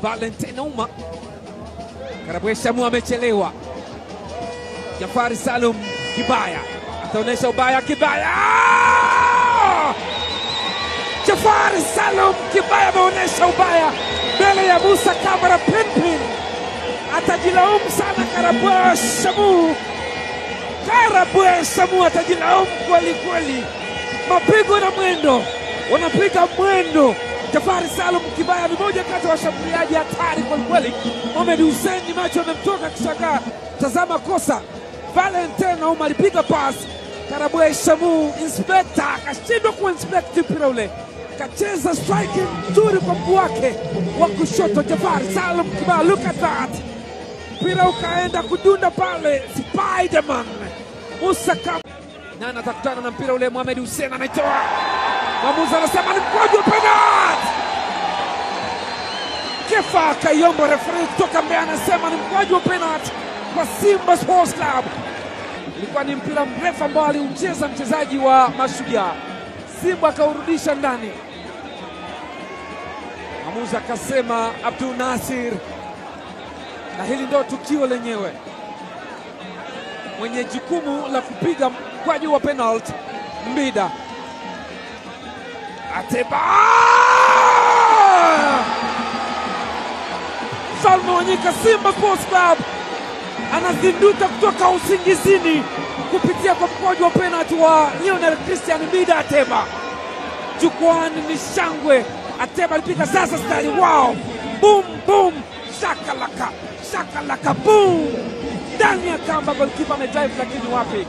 Valentin Ouma. Karabwe Shamu amechelewa. Jafari Salum Kibaya ataonesha ubaya. Kibaya, Jafari Salum Kibaya ameonesha ubaya mbele ya Musa Kamara Pinpin. Atajilaumu sana Karabwe Shamu. Karabwe Shamu atajilaumu kweli kweli. Mapigo na mwendo, wanapiga mwendo. Jafari Salum Kibaya ni moja kati ya washambuliaji hatari kwa kweli. Mohamed Hussein ni macho amemtoka kishangaa. Tazama kosa. Valentin Ouma alipiga pass. Karabwe Shamu inspector akashindwa kuinspect mpira ule. Kacheza striking nzuri kwa mguu wake wa kushoto. Jafari Salum Kibaya, look at that. Mpira ukaenda kudunda pale. Spiderman Musa Kamara nani atakutana na mpira ule. Mohamed Hussein anaitoa. Mwamuzi anasema ni mkwaju wa penalti. Kefa Kayombo referee kutoka Mbeya anasema ni mkwaju wa penalti kwa Simba Sports Club. Ilikuwa ni mpira mrefu ambao aliucheza mchezaji wa Mashujaa. Simba akaurudisha ndani. Mwamuzi akasema Abdul Nasir, na hili ndio tukio lenyewe. Mwenye jukumu la kupiga mkwaju wa penalti Mbida Ateba. Salma Wanyika, Simba Sports Club anazinduka kutoka usingizini kupitia kwa mkwaju wa penalti wa Lionel Christian Mbida Ateba. Jukwani ni shangwe. Ateba alipiga sasa stari, wow, boom boom, shakalaka shakalaka boom, ndani ya kamba. Goalkeeper amedrive lakini wapi.